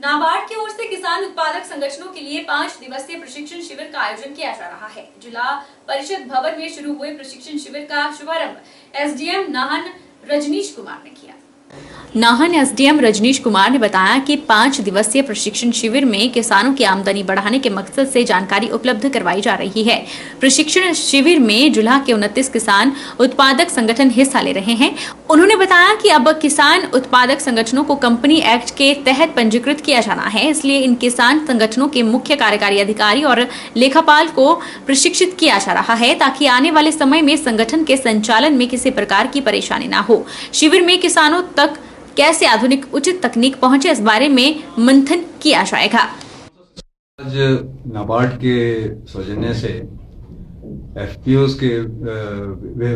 नाबार्ड की ओर से किसान उत्पादक संगठनों के लिए 5 दिवसीय प्रशिक्षण शिविर का आयोजन किया जा रहा है। जिला परिषद भवन में शुरू हुए प्रशिक्षण शिविर का शुभारंभ एसडीएम नाहन रजनीश कुमार ने किया। नाहन एसडीएम रजनीश कुमार ने बताया कि 5 दिवसीय प्रशिक्षण शिविर में किसानों की आमदनी बढ़ाने के मकसद से जानकारी उपलब्ध करवाई जा रही है। प्रशिक्षण शिविर में जिला के 29 किसान उत्पादक संगठन हिस्सा ले रहे हैं। उन्होंने बताया कि अब किसान उत्पादक संगठनों को कंपनी एक्ट के तहत पंजीकृत किया जाना है, इसलिए इन किसान संगठनों के मुख्य कार्यकारी अधिकारी और लेखापाल को प्रशिक्षित किया जा रहा है ताकि आने वाले समय में संगठन के संचालन में किसी प्रकार की परेशानी न हो। शिविर में किसानों तक कैसे आधुनिक उचित तकनीक पहुंचे, इस बारे में मंथन किया जाएगा। आज नाबार्ड के सौजन्य से एफपीओस के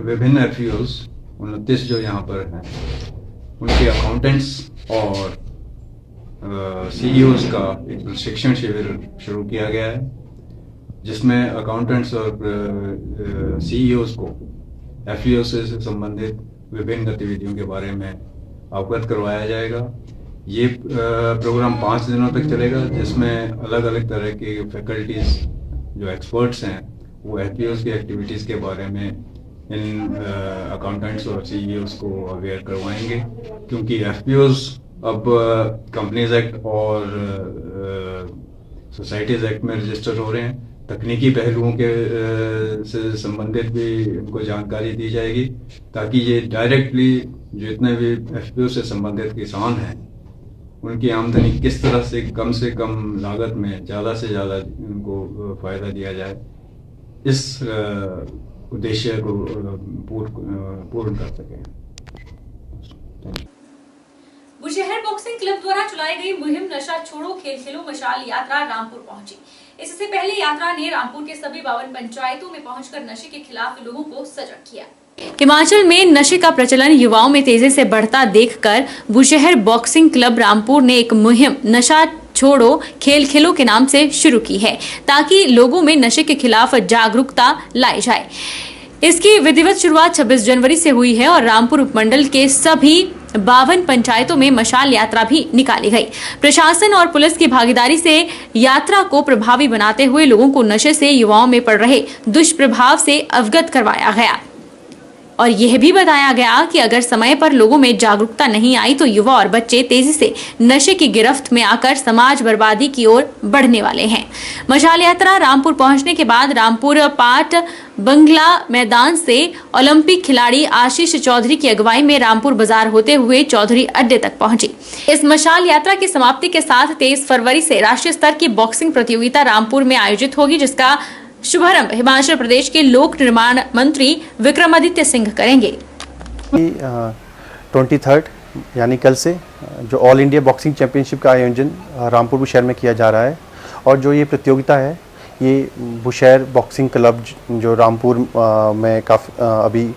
विभिन्न एफपीओस 29 जो यहाँ पर हैं, उनके अकाउंटेंट्स और सीईओस का एक प्रशिक्षण शिविर शुरू किया गया है, जिसमें अकाउंटेंट्स और सीईओस को एफपीओ से संबंधित विभिन्न गतिविधियों के बारे में अवगत करवाया जाएगा। ये प्रोग्राम 5 दिनों तक चलेगा, जिसमें अलग अलग तरह के फैकल्टीज जो एक्सपर्ट्स हैं वो एफपीओस की एक्टिविटीज़ के बारे में इन अकाउंटेंट्स और सीईओस को अवेयर करवाएंगे, क्योंकि एफपीओस अब कंपनीज एक्ट और सोसाइटीज़ एक्ट में रजिस्टर हो रहे हैं। तकनीकी पहलुओं के से संबंधित भी इनको जानकारी दी जाएगी, ताकि ये डायरेक्टली जितने भी एफपीओ से संबंधित किसान हैं उनकी आमदनी किस तरह से कम लागत में ज़्यादा से ज़्यादा उनको फ़ायदा दिया जाए, इस उद्देश्य को पूर्ण कर सकें। बुशहर बॉक्सिंग क्लब द्वारा चलाई गई मुहिम नशा छोड़ो खेल खेलो मशाल यात्रा रामपुर पहुंची। इससे पहले यात्रा ने रामपुर के सभी 52 पंचायतों में पहुंचकर नशे के खिलाफ लोगों को सजग किया। हिमाचल में नशे का प्रचलन युवाओं में तेजी से बढ़ता देखकर बुशहर बॉक्सिंग क्लब रामपुर ने एक मुहिम नशा छोड़ो खेल खेलो के नाम से शुरू की है, ताकि लोगों में नशे के खिलाफ जागरूकता लाई जाए। इसकी विधिवत शुरुआत 26 जनवरी से हुई है और रामपुर उपमंडल के सभी 52 पंचायतों में मशाल यात्रा भी निकाली गई। प्रशासन और पुलिस की भागीदारी से यात्रा को प्रभावी बनाते हुए लोगों को नशे से युवाओं में पड़ रहे दुष्प्रभाव से अवगत करवाया गया और यह भी बताया गया कि अगर समय पर लोगों में जागरूकता नहीं आई तो युवा और बच्चे तेजी से नशे की गिरफ्त में आकर समाज बर्बादी की ओर बढ़ने वाले हैं। मशाल यात्रा रामपुर पहुंचने के बाद रामपुर पाट बंगला मैदान से ओलंपिक खिलाड़ी आशीष चौधरी की अगुवाई में रामपुर बाजार होते हुए चौधरी अड्डे तक पहुंची। इस मशाल यात्रा की समाप्ति के साथ 23 फरवरी से राष्ट्रीय स्तर की बॉक्सिंग प्रतियोगिता रामपुर में आयोजित होगी, जिसका शुभारंभ हिमाचल प्रदेश के लोक निर्माण मंत्री विक्रमादित्य सिंह करेंगे। 23 यानी कल से जो ऑल इंडिया बॉक्सिंग चैंपियनशिप का आयोजन रामपुर बुशहर में किया जा रहा है और जो ये प्रतियोगिता है ये बुशहर बॉक्सिंग क्लब जो रामपुर में काफ़ी अभी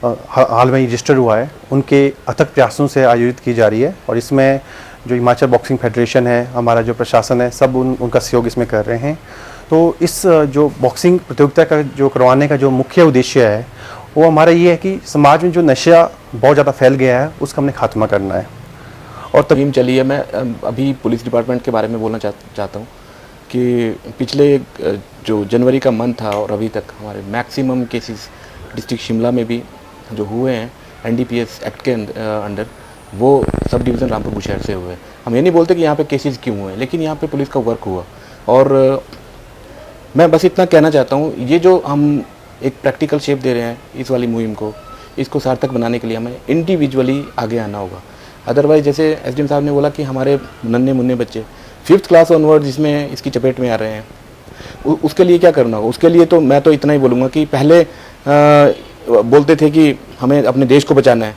हाल में रजिस्टर हुआ है, उनके अथक प्रयासों से आयोजित की जा रही है और इसमें जो हिमाचल बॉक्सिंग फेडरेशन है, हमारा जो प्रशासन है, सब उनका सहयोग इसमें कर रहे हैं। तो इस जो बॉक्सिंग प्रतियोगिता का जो करवाने का जो मुख्य उद्देश्य है वो हमारा ये है कि समाज में जो नशा बहुत ज़्यादा फैल गया है उसका हमने खात्मा करना है। और तमीम चली है। मैं अभी पुलिस डिपार्टमेंट के बारे में बोलना चाहता हूँ कि पिछले जो जनवरी का मंथ था और अभी तक हमारे मैक्सिमम केसेस डिस्ट्रिक्ट शिमला में भी जो हुए हैं एनडीपीएस एक्ट के अंडर, वो सब डिवीज़न रामपुर बुशहर से हुए। हम ये नहीं बोलते कि यहाँ पे केसेस क्यों हुए, लेकिन यहाँ पे पुलिस का वर्क हुआ। और मैं बस इतना कहना चाहता हूँ, ये जो हम एक प्रैक्टिकल शेप दे रहे हैं इस वाली मुहिम को, इसको सार्थक बनाने के लिए हमें इंडिविजुअली आगे आना होगा। अदरवाइज जैसे एसडीएम साहब ने बोला कि हमारे नन्हे मुन्ने बच्चे 5th क्लास ऑनवर्ड जिसमें इसकी चपेट में आ रहे हैं, उसके लिए क्या करना होगा? उसके लिए तो मैं तो इतना ही बोलूँगा कि पहले बोलते थे कि हमें अपने देश को बचाना है,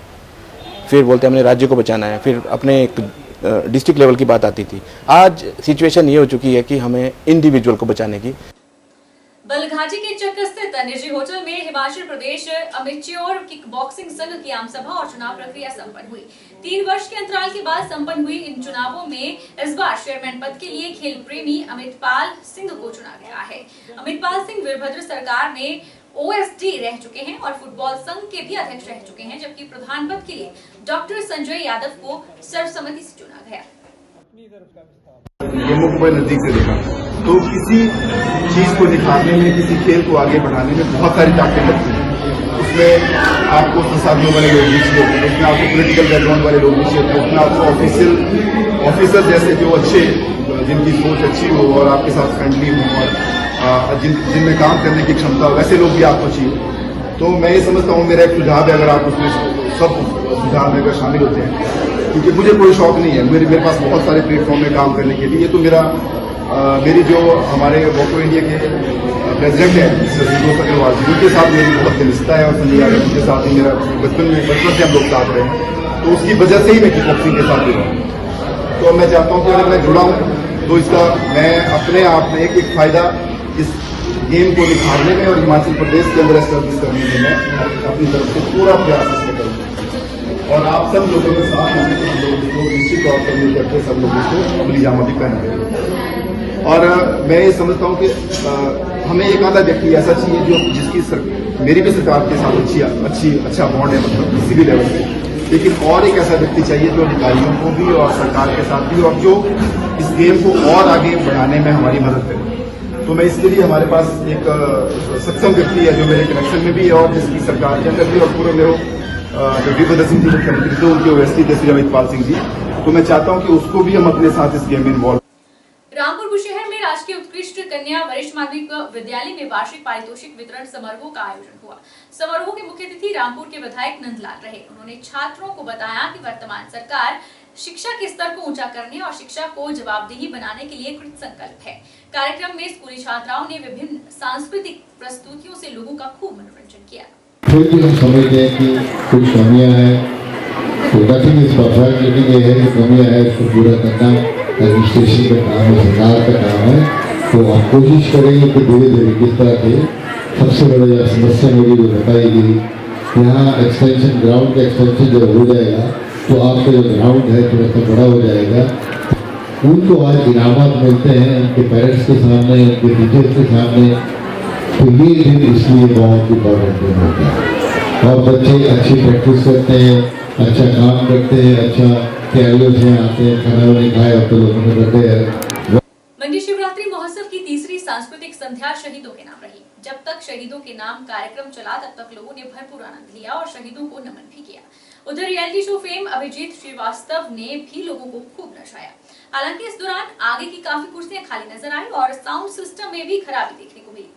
फिर बोलते अपने राज्य को बचाना है, फिर अपने एक डिस्ट्रिक्ट लेवल की बात आती थी। आज सिचुएशन ये हो चुकी है कि हमें इंडिविजुअल को बचाने की। बलघाटी के चक स्थित निजी होटल में Himachal Pradesh amateur kick boxing संघ की आम सभा और चुनाव प्रक्रिया संपन्न हुई। 3 वर्ष के अंतराल के बाद संपन्न हुई इन चुनावों में इस बार चेयरमैन पद के लिए खेल प्रेमी अमितपाल सिंह को चुना गया है। अमितपाल सिंह वीरभद्र सरकार में ओएसडी रह चुके हैं और फुटबॉल संघ के भी अध्यक्ष रह चुके हैं, जबकि प्रधान पद के लिए डॉक्टर संजय यादव को सर्वसम्मति से चुना गया। गेमों को बड़े नजदीक से देखा, तो किसी चीज को निखारने में, किसी खेल को आगे बढ़ाने में बहुत सारी ताकतें लगती हैं। उसमें आपको संसाधनों वाले लोग भी चाहिए होते हैं, उसमें आपको पॉलिटिकल बैकग्राउंड वाले लोग भी चाहिए होते हैं, उसमें आपको ऑफिसर जैसे जो अच्छे, जिनकी सोच अच्छी हो और आपके साथ फ्रेंडली हो और जिनमें काम करने की क्षमता हो, वैसे लोग भी आपको चाहिए। तो मैं ये समझता हूँ, मेरा एक सुझाव है, अगर आप उसमें सब सुझाव में अगर शामिल होते हैं, क्योंकि मुझे कोई शौक नहीं है, मेरे पास बहुत सारे प्लेटफॉर्म में काम करने के लिए। तो मेरी जो हमारे वोको इंडिया के प्रेसिडेंट हैं संतोष अग्रवाल जी, उनके साथ मेरी बहुत घनिष्ठता है और संजय यादव उनके साथ ही मेरा बचपन से हम लोग साथ रहे हैं, तो उसकी वजह से ही मैं किक बॉक्सिंग के साथ जुड़ा हूँ। तो मैं चाहता हूँ कि अगर मैं जुड़ा हूँ तो इसका मैं अपने आप में एक फायदा इस गेम को निखारने में और हिमाचल प्रदेश के अंदर एस्टैब्लिश करने में मैं अपनी तरफ से पूरा प्रयास इसमें करूँगा। और आप सब लोगों के साथ हम लोग निश्चित तौर पर मिल करके सब लोग इसको अमली जामा भी पहनेंगे। और मैं ये समझता हूँ कि हमें एक आधा व्यक्ति ऐसा चाहिए जो जिसकी मेरी भी सरकार के साथ अच्छा बॉन्ड है, मतलब किसी भी लेवल पे, लेकिन और एक ऐसा व्यक्ति चाहिए जो अधिकारियों को भी और सरकार के साथ भी, और जो इस गेम को और आगे बढ़ाने में हमारी मदद करे। तो मैं इसके लिए हमारे पास एक सक्षम व्यक्ति है जो मेरे कनेक्शन में भी है और जिसकी सरकार के अंदर भी, और पूरे में जो वीरभद्र सिंह जी मुख्यमंत्री थे, उनके ओएसडी थे श्री अमितपाल सिंह जी। तो मैं चाहता हूँ कि उसको भी हम अपने साथ इस गेम में इन्वॉल्व। रामपुर बुशहर में राजकीय उत्कृष्ट कन्या वरिष्ठ माध्यमिक विद्यालय में वार्षिक पारितोषिक वितरण समारोह का आयोजन हुआ। समारोह के मुख्य अतिथि रामपुर के विधायक नंदलाल रहे। उन्होंने छात्रों को बताया कि वर्तमान सरकार शिक्षा के स्तर को ऊंचा करने और शिक्षा को जवाबदेही बनाने के लिए कृत संकल्प है। कार्यक्रम में स्कूली छात्राओं ने विभिन्न सांस्कृतिक प्रस्तुतियों से लोगों का खूब मनोरंजन किया। फिर भी हम समझते हैं कि कुछ कमियां हैं, तो नथिंग इज परफेक्ट, लेकिन ये है कि कमियां हैं, इसको पूरा करना एडमिनिस्ट्रेशन का काम है, सरकार का काम है। तो हम कोशिश करेंगे कि धीरे धीरे किस तरह के सबसे बड़ी समस्या मेरी जो बताई गई, यहाँ एक्सटेंशन, ग्राउंड का एक्सटेंशन जब हो जाएगा तो आपका जो ग्राउंड है थोड़ा सा बड़ा हो जाएगा। उनको आज इनामात मिलते हैं उनके पेरेंट्स के सामने, उनके टीचर्स के सामने, तो ये दिन इसलिए बहुत इम्पोर्टेंट दिन होता है। और बच्चे अच्छी प्रैक्टिस करते हैं, अच्छा काम करते हैं, अच्छा कैरियर से आते हैं, खाना उन्हें खाए और तो लोगों ने करते हैं। मंडी शिवरात्रि महोत्सव की तीसरी सांस्कृतिक संध्या शहीदों के नाम रही। जब तक शहीदों के नाम कार्यक्रम चला तब तक लोगों ने भरपूर आनंद लिया और शहीदों को नमन भी किया। उधर reality show fame Abhijeet Shrivastava ने भी लोगों को खूब नचाया। हालांकि इस दौरान आगे की काफी कुर्सियां खाली नजर आई और साउंड सिस्टम में भी खराबी देखने को मिली।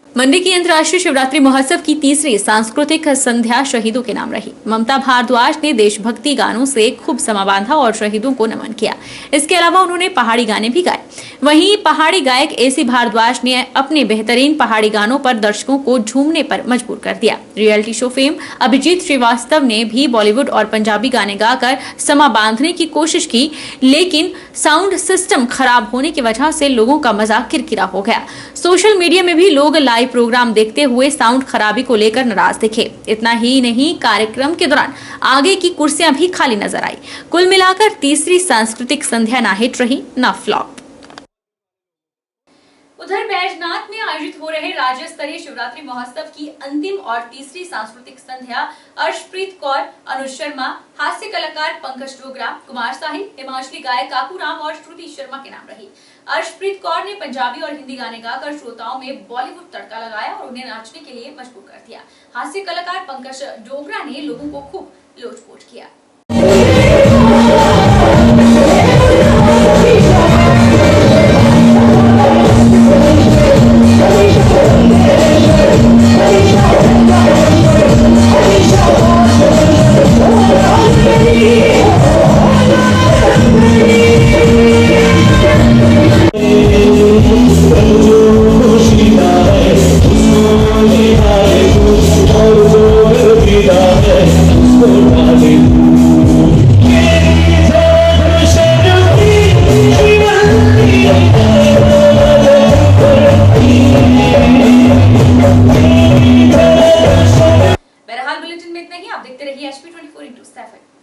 मंडी की अंतर्राष्ट्रीय शिवरात्रि महोत्सव की तीसरी सांस्कृतिक संध्या शहीदों के नाम रही। ममता भारद्वाज ने देशभक्ति गानों से खूब समा बांधा और शहीदों को नमन किया। इसके अलावा उन्होंने पहाड़ी गाने भी गाए। वहीं पहाड़ी गायक एसी भारद्वाज ने अपने बेहतरीन पहाड़ी गानों पर दर्शकों को झूमने पर मजबूर कर दिया। Reality show fame Abhijeet Shrivastava ने भी बॉलीवुड और पंजाबी गाने गाकर समा बांधने की कोशिश की, लेकिन साउंड सिस्टम खराब होने की वजह से लोगों का मजाक किरकिरा हो गया। सोशल मीडिया में भी लोग लाइव प्रोग्राम देखते हुए साउंड खराबी को लेकर नाराज दिखे। इतना ही नहीं, कार्यक्रम के दौरान आगे की कुर्सियां भी खाली नजर आई। कुल मिलाकर तीसरी सांस्कृतिक संध्या ना हिट रही ना फ्लॉप। उधर बैजनाथ में आयोजित हो रहे राज्य स्तरीय शिवरात्रि महोत्सव की अंतिम और तीसरी सांस्कृतिक संध्या अर्शप्रीत कौर, अनुज शर्मा, हास्य कलाकार पंकज डोगरा, कुमार साहिल, हिमाचली गायक काकू राम और श्रुति शर्मा के नाम रही। अर्शप्रीत कौर ने पंजाबी और हिंदी गाने गाकर श्रोताओं में बॉलीवुड तड़का लगाया और उन्हें नाचने के लिए मजबूर कर दिया। हास्य कलाकार पंकज डोगरा ने लोगों को खूब लोटपोट किया। बहरहाल बुलेटिन में इतना ही। आप देखते रहिए HP 24x7।